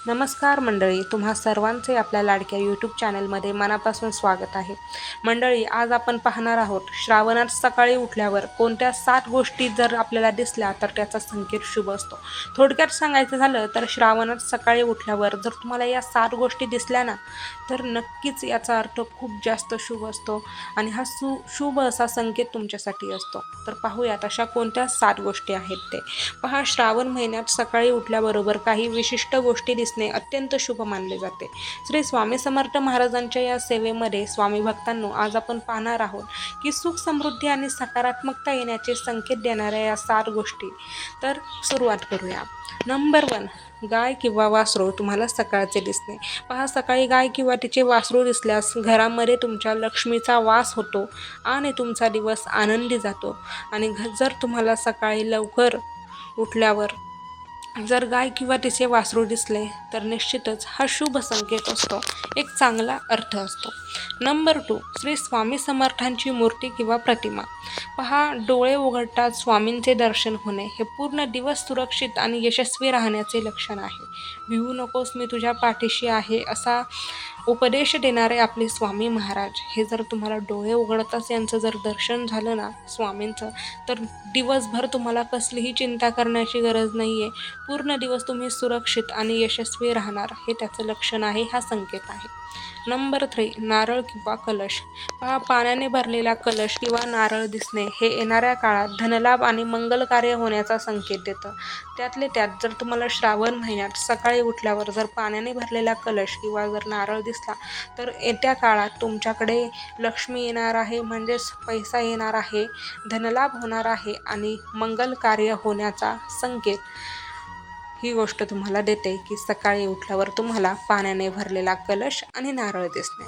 नमस्कार मंडळी, तुम्हा सर्वांचे आपल्या लाडक्या यूट्यूब चॅनलमध्ये मनापासून स्वागत आहे. मंडळी, आज आपण पाहणार आहोत श्रावणात सकाळी उठल्यावर कोणत्या 7 गोष्टी जर आपल्याला दिसल्या तर त्याचा संकेत शुभ असतो. थोडक्यात सांगायचं झालं तर श्रावणात सकाळी उठल्यावर जर तुम्हाला या 7 गोष्टी दिसल्या ना तर नक्कीच याचा अर्थ खूप जास्त शुभ असतो आणि हा शुभ असा संकेत तुमच्यासाठी असतो. तर पाहूयात अशा कोणत्या 7 गोष्टी आहेत ते. पहा, श्रावण महिन्यात सकाळी उठल्याबरोबर काही विशिष्ट गोष्टी दिसणे अत्यंत शुभ मानले जाते. श्री स्वामी समर्थ महाराजांच्या या सेवेमध्ये स्वामी भक्तांनो, आज आपण पाहणार आहोत की सुख समृद्धी आणि सकारात्मकता येण्याचे संकेत देणाऱ्या या 7 गोष्टी. तर सुरुवात करूया. नंबर 1, गाय किंवा वासरू तुम्हाला सकाळचे दिसणे. पहा, सकाळी गाय किंवा तिचे वासरू दिसल्यास घरामध्ये तुमच्या लक्ष्मीचा वास होतो आणि तुमचा दिवस आनंदी जातो. आणि जर तुम्हाला सकाळी लवकर उठल्यावर जर गाय किंवा तिचे वासरू दिसले तर निश्चितच हा शुभ संकेत असतो, एक चांगला अर्थ असतो. नंबर 2, श्री स्वामी समर्थांची मूर्ती किंवा प्रतिमा. पहा, डोळे उघडताच स्वामींचे दर्शन होणे हे पूर्ण दिवस सुरक्षित आणि यशस्वी राहण्याचे लक्षण आहे. भिवू नकोस, मी तुझ्या पाठीशी आहे, असा उपदेश देणारे आपले स्वामी महाराज हे जर तुम्हाला डोळे उघडताच यांचं जर दर्शन झालं ना स्वामींचं, तर दिवसभर तुम्हाला कसलीही चिंता करण्याची गरज नाही आहे. पूर्ण दिवस तुम्ही सुरक्षित आणि यशस्वी राहणार हे त्याचं लक्षण आहे, हा संकेत आहे. नंबर 3, नारळ किंवा कलश. पहा, पाण्याने भरलेला कलश किंवा नारळ दिसणे हे येणाऱ्या काळात धनलाभ आणि मंगल कार्य होण्याचा संकेत देतं. त्यातले त्यात जर तुम्हाला श्रावण महिन्यात सकाळी उठल्यावर जर पाण्याने भरलेला कलश किंवा जर नारळ दिसला तर येत्या काळात तुमच्याकडे लक्ष्मी येणार आहे, म्हणजेच पैसा येणार आहे, धनलाभ होणार आहे आणि मंगल कार्य होण्याचा संकेत ही गोष्ट तुम्हाला देते की सकाळी उठल्यावर तुम्हाला पाण्याने भरलेला कलश आणि नारळ दिसणे.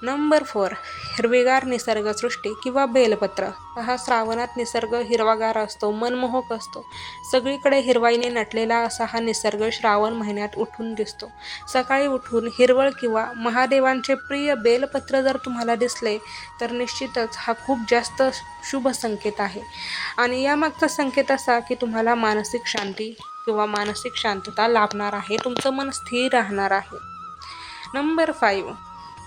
नंबर 4, हिरवीगार निसर्गसृष्टी किंवा बेलपत्र. पहा, श्रावणात निसर्ग हिरवागार असतो, मनमोहक असतो. सगळीकडे हिरवाईने नटलेला असा हा निसर्ग श्रावण महिन्यात उठून दिसतो. सकाळी उठून हिरवळ किंवा महादेवांचे प्रिय बेलपत्र जर तुम्हाला दिसले तर निश्चितच हा खूप जास्त शुभ संकेत आहे. आणि यामागचा संकेत असा की तुम्हाला मानसिक शांती किंवा मानसिक शांतता लाभणार आहे, तुमचं मन स्थिर राहणार आहे. नंबर 5,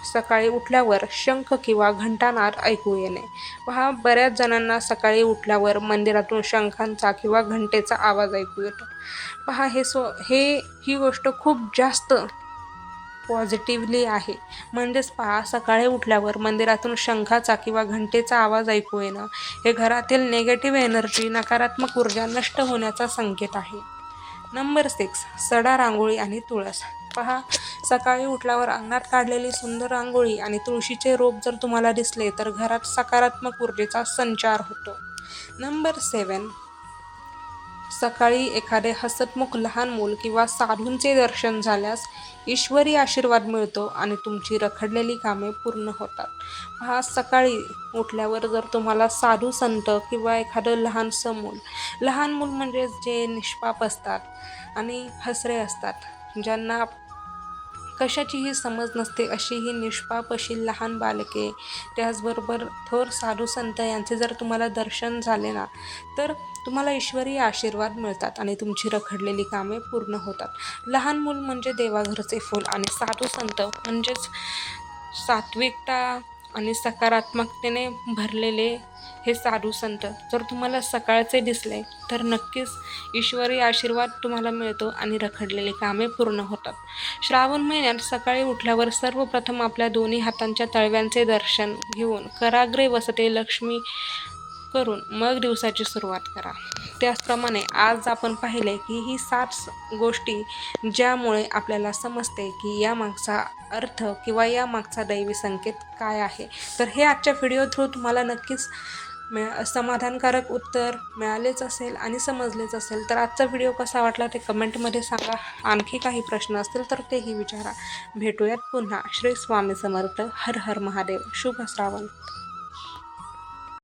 सकाळी उठल्यावर शंख किंवा घंटानाद ऐकू येणे. पहा, बऱ्याच जणांना सकाळी उठल्यावर मंदिरातून शंखांचा किंवा घंटेचा आवाज ऐकू येतो. पहा, ही गोष्ट खूप जास्त पॉझिटिव्हली आहे. म्हणजेच पहा, सकाळी उठल्यावर मंदिरातून शंखाचा किंवा घंटेचा आवाज ऐकू येणं हे घरातील निगेटिव्ह एनर्जी, नकारात्मक ऊर्जा नष्ट होण्याचा संकेत आहे. नंबर 6, सडा रांगोळी आणि तुळस. पहा, सकाळी उठल्यावर अंगणात काढलेली सुंदर रांगोळी आणि तुळशीचे रोप जर तुम्हाला दिसले तर घरात सकारात्मक ऊर्जेचा संचार होतो. नंबर 7, सकाळी एखादे हसतमुख लहान मूल किंवा साधूंचे दर्शन झाल्यास ईश्वरी आशीर्वाद मिळतो आणि तुमची रखडलेली कामे पूर्ण होतात. पहा, सकाळी उठल्यावर जर तुम्हाला साधू संत किंवा एखादं लहान मूल म्हणजे जे निष्पाप असतात आणि हसरे असतात, ज्यांना कशाचीही समज नसते, अशी ही निष्पाप अशी लहान बालके, त्याचबरोबर थोर साधू संत यांचे जर तुम्हाला दर्शन झाले ना तर तुम्हाला ईश्वरी आशीर्वाद मिळतात आणि तुमची रखडलेली कामे पूर्ण होतात. लहान मूल म्हणजे देवाघरचे फूल आणि साधू संत म्हणजेच सात्विकता आणि सकारात्मकतेने भरलेले हे साधू संत जर तुम्हाला सकाळचे दिसले तर नक्कीच ईश्वरी आशीर्वाद तुम्हाला मिळतो आणि रखडलेली कामे पूर्ण होतात. श्रावण महिन्यात सकाळी उठल्यावर सर्वप्रथम आपल्या दोन्ही हातांच्या तळव्यांचे दर्शन घेऊन कराग्रे वसते लक्ष्मी करून मग दिवसाची सुरुवात करा. त्याचप्रमाणे आज आपण पाहिले की ही 7 गोष्टी ज्यामुळे आपल्याला समजते की यामागचा अर्थ किंवा यामागचा दैवी संकेत काय आहे. तर हे आजच्या व्हिडिओ थ्रू तुम्हाला नक्कीच समाधानकारक उत्तर मिळालेच असेल आणि समजलेच असेल. तर आजचा व्हिडिओ कसा वाटला ते कमेंटमध्ये सांगा. आणखी काही प्रश्न असतील तर तेही विचारा. भेटूयात पुन्हा. श्री स्वामी समर्थ. हर हर महादेव. शुभ श्रावण.